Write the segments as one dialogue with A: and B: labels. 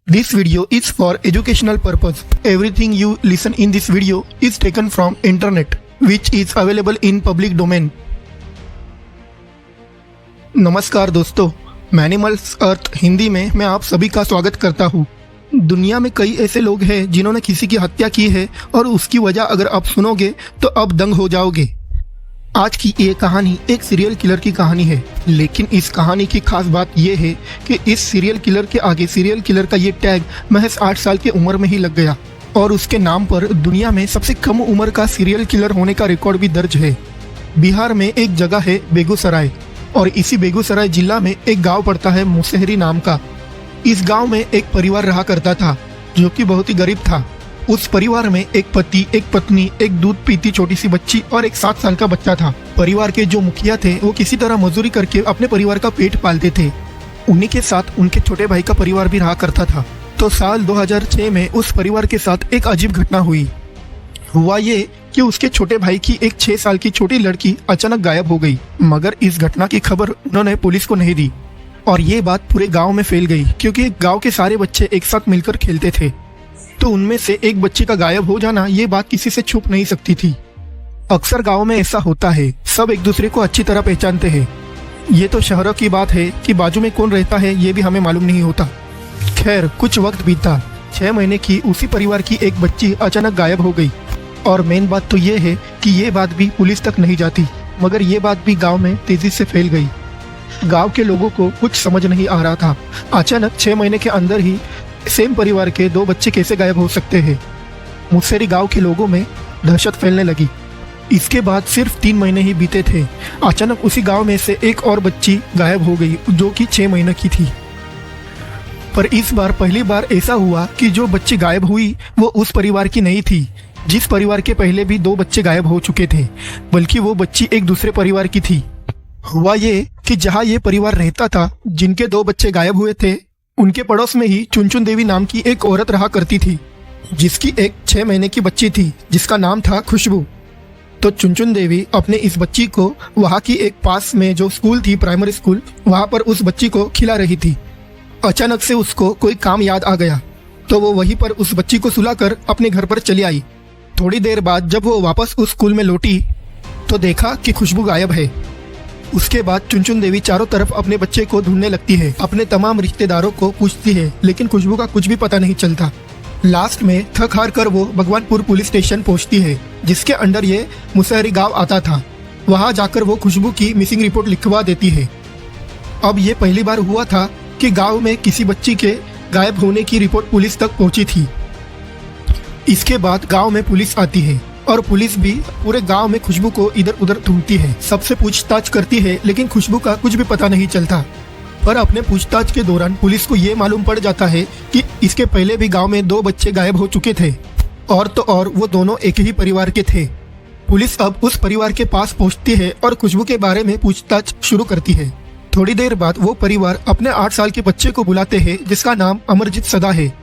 A: This video is for educational purpose. Everything you listen in this video is taken from internet, which is available in public domain. नमस्कार दोस्तों, मैनिमल्स अर्थ हिंदी में मैं आप सभी का स्वागत करता हूँ। दुनिया में कई ऐसे लोग हैं जिन्होंने किसी की हत्या की है और उसकी वजह अगर आप सुनोगे तो आप दंग हो जाओगे। आज की ये कहानी एक सीरियल किलर की कहानी है, लेकिन इस कहानी की खास बात यह है कि इस सीरियल किलर के आगे सीरियल किलर का ये टैग महज 8 साल की उम्र में ही लग गया और उसके नाम पर दुनिया में सबसे कम उम्र का सीरियल किलर होने का रिकॉर्ड भी दर्ज है। बिहार में एक जगह है बेगूसराय और इसी बेगूसराय जिला में एक गाँव पड़ता है मुसहरी नाम का। इस गाँव में एक परिवार रहा करता था जो कि बहुत ही गरीब था। उस परिवार में एक पति, एक पत्नी, एक दूध पीती छोटी सी बच्ची और एक 7 साल का बच्चा था। परिवार के जो मुखिया थे वो किसी तरह मजदूरी करके अपने परिवार का पेट पालते थे। उन्हीं के साथ उनके छोटे भाई का परिवार भी रहा करता था। तो साल 2006 में उस परिवार के साथ एक अजीब घटना हुआ ये कि उसके छोटे भाई की एक 6 साल की छोटी लड़की अचानक गायब हो गई, मगर इस घटना की खबर उन्होंने पुलिस को नहीं दी और ये बात पूरे गाँव में फैल गई क्योंकि गाँव के सारे बच्चे एक साथ मिलकर खेलते थे। तो उनमें से एक बच्चे का गायब हो जाना ये बात किसी से छुप नहीं सकती थी। अक्सर गांव में ऐसा होता है, सब एक दूसरे को अच्छी तरह पहचानते हैं। ये तो शहरों की बात है कि बाजू में कौन रहता है ये भी हमें मालूम नहीं होता। खैर, कुछ वक्त बीता। 6 महीने की उसी परिवार की एक बच्ची अचानक गायब हो गई और मेन बात तो ये है कि ये बात भी पुलिस तक नहीं जाती, मगर ये बात भी गाँव में तेजी से फैल गई। गाँव के लोगों को कुछ समझ नहीं आ रहा था। अचानक 6 महीने के अंदर ही सेम परिवार के 2 बच्चे कैसे गायब हो सकते हैं। मुसहरी गांव के लोगों में दहशत फैलने लगी। इसके बाद सिर्फ 3 महीने ही बीते थे, अचानक उसी गांव में से एक और बच्ची गायब हो गई जो कि 6 महीने की थी। पर इस बार पहली बार ऐसा हुआ कि जो बच्ची गायब हुई वो उस परिवार की नहीं थी जिस परिवार के पहले भी 2 बच्चे गायब हो चुके थे, बल्कि वो बच्ची एक दूसरे परिवार की थी। हुआ ये कि जहाँ ये परिवार रहता था, जिनके 2 बच्चे गायब हुए थे, उनके पड़ोस में ही चुनचुन देवी नाम की एक औरत रहा करती थी जिसकी एक 6 महीने की बच्ची थी जिसका नाम था खुशबू। तो चुनचुन देवी अपने इस बच्ची को वहाँ की एक पास में जो स्कूल थी, प्राइमरी स्कूल, वहाँ पर उस बच्ची को खिला रही थी। अचानक से उसको कोई काम याद आ गया तो वो वहीं पर उस बच्ची को सुलाकर अपने घर पर चली आई। थोड़ी देर बाद जब वो वापस उस स्कूल में लौटी तो देखा कि खुशबू गायब है। उसके बाद चुनचुन देवी चारों तरफ अपने बच्चे को ढूंढने लगती है, अपने तमाम रिश्तेदारों को पूछती है, लेकिन खुशबू का कुछ भी पता नहीं चलता। लास्ट में थक हार कर वो भगवानपुर पुलिस स्टेशन पहुंचती है जिसके अंडर ये मुसहरी गांव आता था। वहां जाकर वो खुशबू की मिसिंग रिपोर्ट लिखवा देती है। अब ये पहली बार हुआ था कि गाँव में किसी बच्ची के गायब होने की रिपोर्ट पुलिस तक पहुंची थी। इसके बाद गाँव में पुलिस आती है और पुलिस भी पूरे गांव में खुशबू को इधर उधर ढूंढती है, सबसे पूछताछ करती है, लेकिन खुशबू का कुछ भी पता नहीं चलता। पर अपने पूछताछ के दौरान पुलिस को ये मालूम पड़ जाता है कि इसके पहले भी गांव में 2 बच्चे गायब हो चुके थे और तो और वो दोनों एक ही परिवार के थे। पुलिस अब उस परिवार के पास पहुंचती है और खुशबू के बारे में पूछताछ शुरू करती है। थोड़ी देर बाद वो परिवार अपने 8 साल के बच्चे को बुलाते हैं जिसका नाम अमरजीत सदा है।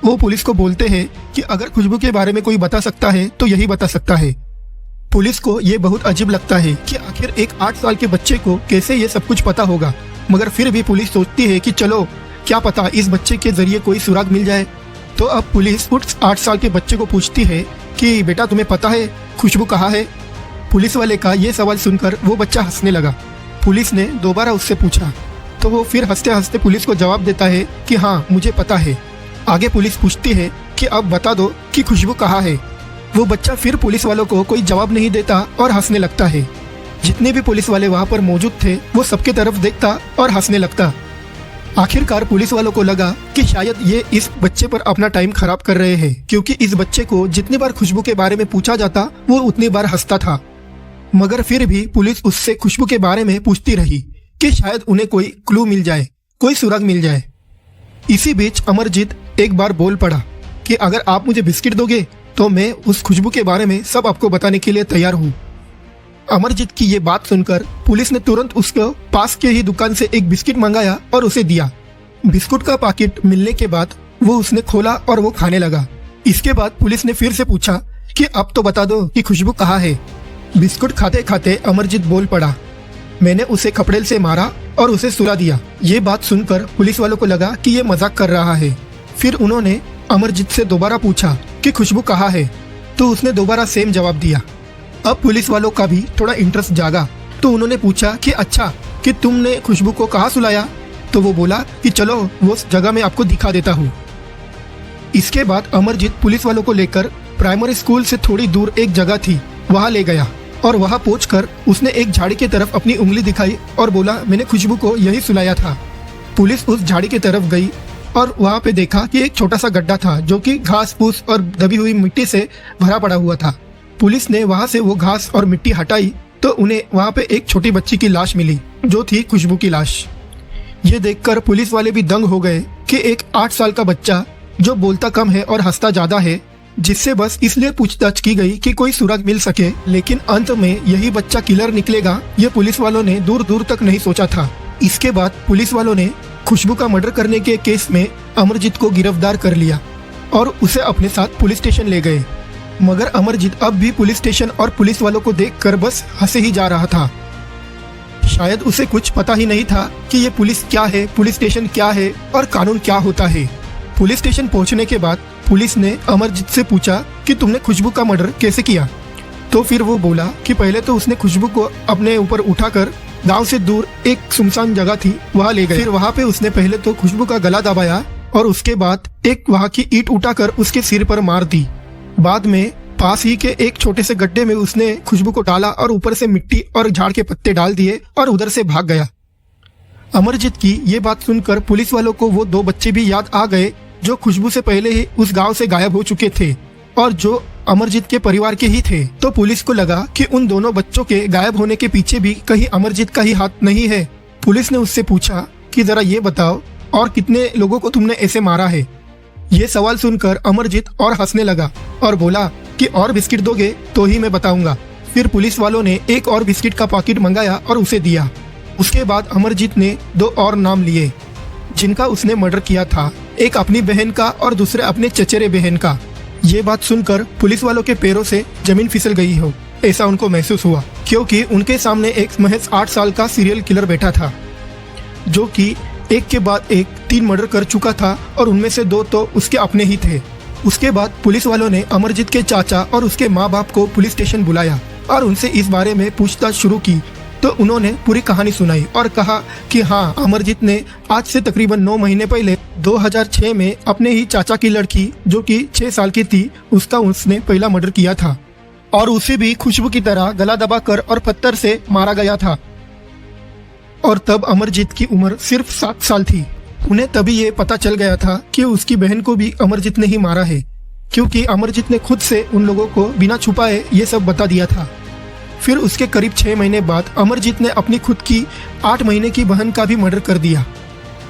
A: वो पुलिस को बोलते हैं कि अगर खुशबू के बारे में कोई बता सकता है तो यही बता सकता है। पुलिस को ये बहुत अजीब लगता है कि आखिर एक 8 साल के बच्चे को कैसे ये सब कुछ पता होगा, मगर फिर भी पुलिस सोचती है कि चलो क्या पता इस बच्चे के जरिए कोई सुराग मिल जाए। तो अब पुलिस उस 8 साल के बच्चे को पूछती है कि बेटा तुम्हें पता है खुशबू कहाँ है। पुलिस वाले का ये सवाल सुनकर वो बच्चा हंसने लगा। पुलिस ने दोबारा उससे पूछा तो वो फिर हंसते हंसते पुलिस को जवाब देता है कि हाँ मुझे पता है। आगे पुलिस पूछती है कि अब बता दो कि खुशबू कहाँ है। वो बच्चा फिर पुलिस वालों को कोई जवाब नहीं देता और हंसने लगता है। जितने भी पुलिस वाले वहाँ पर मौजूद थे वो सबके तरफ देखता और हंसने लगता। आखिरकार पुलिस वालों को लगा कि शायद ये इस बच्चे पर अपना टाइम खराब कर रहे हैं, क्योंकि इस बच्चे को जितनी बार खुशबू के बारे में पूछा जाता वो उतनी बार हंसता था। मगर फिर भी पुलिस उससे खुशबू के बारे में पूछती रही कि शायद उन्हें कोई क्लू मिल जाए, कोई सुराग मिल जाए। इसी बीच अमरजीत एक बार बोल पड़ा कि अगर आप मुझे बिस्किट दोगे तो मैं उस खुशबू के बारे में सब आपको बताने के लिए तैयार हूँ। अमरजीत की ये बात सुनकर पुलिस ने तुरंत उसको पास के ही दुकान से एक बिस्किट मंगाया और उसे दिया। बिस्कुट का पैकेट मिलने के बाद वो उसने खोला और वो खाने लगा। इसके बाद पुलिस ने फिर से पूछा कि अब तो बता दो कि खुशबू कहाँ है। बिस्कुट खाते खाते अमरजीत बोल पड़ा, मैंने उसे कपड़े से मारा और उसे सुला दिया। ये बात सुनकर पुलिस वालों को लगा कि ये मजाक कर रहा है। फिर उन्होंने अमरजीत से दोबारा पूछा कि खुशबू कहाँ है, तो उसने दोबारा सेम जवाब दिया। अब पुलिस वालों का भी थोड़ा इंटरेस्ट जागा, तो उन्होंने पूछा कि अच्छा कि तुमने खुशबू को कहाँ सुलाया, तो वो बोला कि चलो वो जगह मैं आपको दिखा देता हूँ। इसके बाद अमरजीत पुलिस वालों को लेकर प्राइमरी स्कूल से थोड़ी दूर एक जगह थी वहाँ ले गया, और वहाँ पहुंचकर उसने एक झाड़ी की तरफ अपनी उंगली दिखाई और बोला मैंने खुशबू को यही सुलाया था। पुलिस उस झाड़ी की तरफ गई और वहाँ पे देखा कि एक छोटा सा गड्ढा था जो कि घास फूस और दबी हुई मिट्टी से भरा पड़ा हुआ था। पुलिस ने वहाँ से वो घास और मिट्टी हटाई तो उन्हें वहाँ पे एक छोटी बच्ची की लाश मिली जो थी खुशबू की लाश। ये देखकर पुलिस वाले भी दंग हो गए कि एक 8 साल का बच्चा जो बोलता कम है और हंसता ज्यादा है, जिससे बस इसलिए पूछताछ की गई कि कोई सुराग मिल सके, लेकिन अंत में यही बच्चा किलर निकलेगा ये पुलिस वालों ने दूर दूर तक नहीं सोचा था। इसके बाद पुलिस वालों ने खुशबू का मर्डर करने के केस में अमरजीत को गिरफ्तार कर लिया और उसे अपने साथ पुलिस स्टेशन ले गए। मगर अमरजीत अब भी पुलिस स्टेशन और पुलिस वालों को देखकर बस हंसे ही जा रहा था। शायद उसे कुछ पता ही नहीं था कि ये पुलिस क्या है, पुलिस स्टेशन क्या है और कानून क्या होता है। पुलिस स्टेशन पहुंचने के बाद पुलिस ने अमरजीत से पूछा कि तुमने खुशबू का मर्डर कैसे किया, तो फिर वो बोला कि पहले तो उसने खुशबू को अपने ऊपर उठाकर गांव से दूर एक सुनसान जगह थी वहाँ ले गए। फिर वहाँ पे उसने पहले तो खुशबू का गला दबाया और उसके बाद एक वहाँ की ईंट उठाकर उसके सिर पर मार दी। बाद में पास ही के एक छोटे से गड्ढे में उसने खुशबू को डाला और ऊपर से मिट्टी और झाड़ के पत्ते डाल दिए और उधर से भाग गया। अमरजीत की ये बात सुनकर पुलिस वालों को वो 2 बच्चे भी याद आ गए जो खुशबू से पहले ही उस गांव से गायब हो चुके थे और जो अमरजीत के परिवार के ही थे। तो पुलिस को लगा कि उन दोनों बच्चों के गायब होने के पीछे भी कहीं अमरजीत का ही हाथ नहीं है। पुलिस ने उससे पूछा कि जरा ये बताओ और कितने लोगों को तुमने ऐसे मारा है। ये सवाल सुनकर अमरजीत और हंसने लगा और बोला कि और बिस्किट दोगे तो ही मैं बताऊंगा। फिर पुलिस वालों ने एक और बिस्किट का पैकेट मंगाया और उसे दिया। उसके बाद अमरजीत ने 2 और नाम लिए जिनका उसने मर्डर किया था, एक अपनी बहन का और दूसरे अपने चचेरे बहन का। ये बात सुनकर पुलिस वालों के पैरों से जमीन फिसल गई हो ऐसा उनको महसूस हुआ, क्योंकि उनके सामने एक महज 8 साल का सीरियल किलर बैठा था जो कि एक के बाद एक 3 मर्डर कर चुका था और उनमें से 2 तो उसके अपने ही थे। उसके बाद पुलिस वालों ने अमरजीत के चाचा और उसके माँ बाप को पुलिस स्टेशन बुलाया और उनसे इस बारे में पूछताछ शुरू की। तो उन्होंने पूरी कहानी सुनाई और कहा कि हाँ, अमरजीत ने आज से तकरीबन 9 महीने पहले 2006 में अपने ही चाचा की लड़की जो कि 6 साल की थी उसका उसने पहला मर्डर किया था और उसे भी खुशबू की तरह गला दबाकर और पत्थर से मारा गया था। और तब अमरजीत की उम्र सिर्फ 7 साल थी। उन्हें तभी ये पता चल गया था कि उसकी बहन को भी अमरजीत ने ही मारा है, क्योंकि अमरजीत ने खुद से उन लोगों को बिना छुपाए ये सब बता दिया था। फिर उसके करीब 6 महीने बाद अमरजीत ने अपनी खुद की 8 महीने की बहन का भी मर्डर कर दिया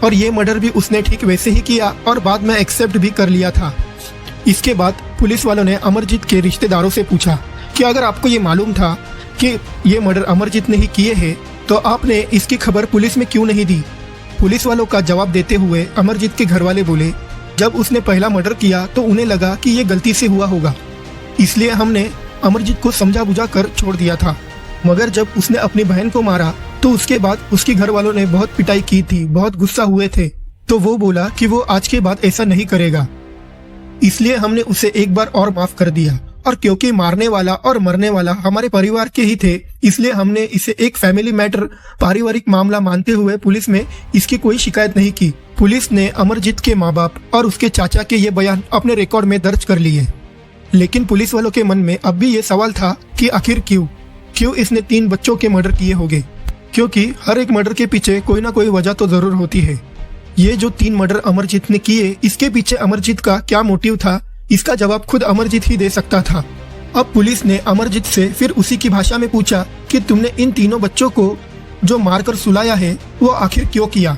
A: और ये मर्डर भी उसने ठीक वैसे ही किया और बाद में एक्सेप्ट भी कर लिया था। इसके बाद पुलिस वालों ने अमरजीत के रिश्तेदारों से पूछा कि अगर आपको ये मालूम था कि ये मर्डर अमरजीत ने ही किए हैं तो आपने इसकी खबर पुलिस में क्यों नहीं दी। पुलिस वालों का जवाब देते हुए अमरजीत के घर वाले बोले, जब उसने पहला मर्डर किया तो उन्हें लगा कि ये गलती से हुआ होगा, इसलिए हमने अमरजीत को समझा बुझा कर छोड़ दिया था। मगर जब उसने अपनी बहन को मारा तो उसके बाद उसके घर वालों ने बहुत पिटाई की थी, बहुत गुस्सा हुए थे। तो वो बोला कि वो आज के बाद ऐसा नहीं करेगा, इसलिए हमने उसे एक बार और माफ कर दिया। और क्योंकि मारने वाला और मरने वाला हमारे परिवार के ही थे, इसलिए हमने इसे एक फैमिली मैटर, पारिवारिक मामला मानते हुए पुलिस में इसकी कोई शिकायत नहीं की। पुलिस ने अमरजीत के माँ बाप और उसके चाचा के ये बयान अपने रिकॉर्ड में दर्ज कर लिए। लेकिन पुलिस वालों के मन में अब भी ये सवाल था कि आखिर क्यों इसने 3 बच्चों के मर्डर किए होंगे, क्योंकि हर एक मर्डर के पीछे कोई ना कोई वजह तो जरूर होती है। ये जो 3 मर्डर अमरजीत ने किए, इसके पीछे अमरजीत का क्या मोटिव था, इसका जवाब खुद अमरजीत ही दे सकता था। अब पुलिस ने अमरजीत से फिर उसी की भाषा में पूछा कि तुमने इन तीनों बच्चों को जो मारकर सुलाया है वो आखिर क्यों किया।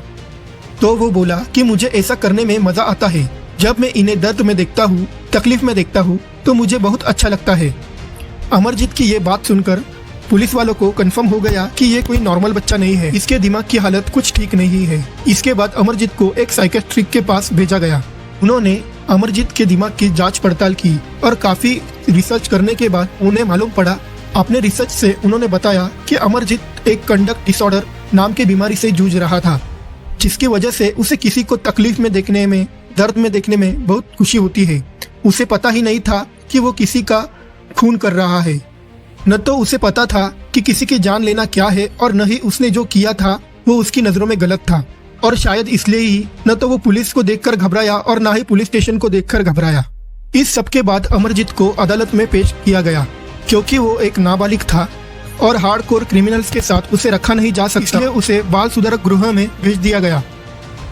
A: तो वो बोला कि मुझे ऐसा करने में मजा आता है, जब मैं इन्हें दर्द में देखता हूँ, तकलीफ में देखता हूँ तो मुझे बहुत अच्छा लगता है। अमरजीत की ये बात सुनकर पुलिस वालों को कंफर्म हो गया कि ये कोई नॉर्मल बच्चा नहीं है, इसके दिमाग की हालत कुछ ठीक नहीं है। इसके बाद अमरजीत को एक साइकियाट्रिस्ट के पास भेजा गया। उन्होंने अमरजीत के दिमाग की जांच पड़ताल की और काफी रिसर्च करने के बाद उन्हें मालूम पड़ा, अपने रिसर्च से उन्होंने बताया कि अमरजीत एक कंडक्ट डिसऑर्डर नाम की बीमारी से जूझ रहा था, जिसकी वजह से उसे किसी को तकलीफ में देखने में, दर्द में देखने में बहुत खुशी होती है। उसे पता ही नहीं था कि वो किसी का खून कर रहा है। न तो उसे पता था कि किसी की जान लेना क्या है और न ही उसने जो किया था वो उसकी नजरों में गलत था। और शायद इसलिए ही न तो वो पुलिस को देखकर घबराया और न ही पुलिस स्टेशन को देखकर घबराया। इस सब के बाद अमरजीत को अदालत में पेश किया गया। क्योंकि वो एक नाबालिग था और हार्डकोर क्रिमिनल्स के साथ उसे रखा नहीं जा सकता, इसलिए उसे बाल सुधारक गृह में भेज दिया गया।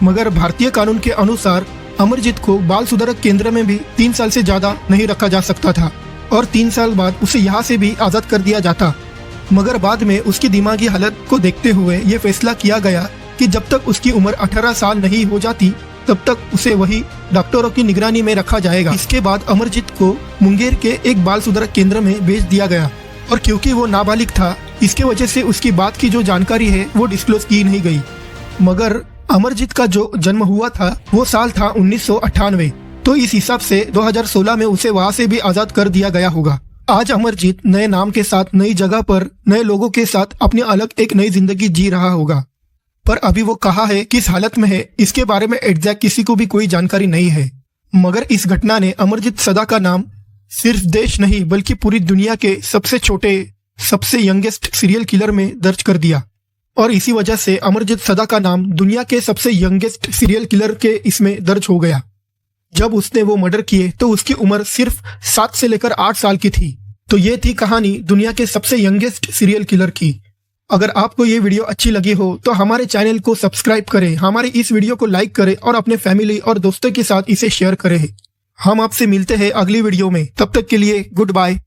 A: मगर भारतीय कानून के अनुसार अमरजीत को बाल सुधारक केंद्र में भी 3 साल से ज्यादा नहीं रखा जा सकता था और 3 साल बाद उसे यहाँ से भी आजाद कर दिया जाता। मगर बाद में उसकी दिमागी हालत को देखते हुए ये फैसला किया गया कि जब तक उसकी उम्र 18 साल नहीं हो जाती तब तक उसे वही डॉक्टरों की निगरानी में रखा जाएगा। इसके बाद अमरजीत को मुंगेर के एक बाल सुधारक केंद्र में भेज दिया गया और क्योंकि वो नाबालिग था इसके वजह से उसकी बात की जो जानकारी है वो डिस्क्लोज की नहीं गई। मगर अमरजीत का जो जन्म हुआ था वो साल था 1998, तो इस हिसाब से 2016 में उसे वहां से भी आजाद कर दिया गया होगा। आज अमरजीत नए नाम के साथ नई जगह पर नए लोगों के साथ अपनी अलग एक नई जिंदगी जी रहा होगा। पर अभी वो कहाँ है, किस हालत में है, इसके बारे में एग्जैक्ट किसी को भी कोई जानकारी नहीं है। मगर इस घटना ने अमरजीत सदा का नाम सिर्फ देश नहीं बल्कि पूरी दुनिया के सबसे छोटे सबसे यंगेस्ट सीरियल किलर में दर्ज कर दिया। और इसी वजह से अमरजीत सदा का नाम दुनिया के सबसे यंगेस्ट सीरियल किलर के इसमें दर्ज हो गया। जब उसने वो मर्डर किए तो उसकी उम्र सिर्फ 7 से लेकर 8 साल की थी। तो ये थी कहानी दुनिया के सबसे यंगेस्ट सीरियल किलर की। अगर आपको ये वीडियो अच्छी लगी हो तो हमारे चैनल को सब्सक्राइब करें, हमारी इस वीडियो को लाइक करें और अपने फैमिली और दोस्तों के साथ इसे शेयर करें। हम आपसे मिलते हैं अगली वीडियो में, तब तक के लिए गुड बाय।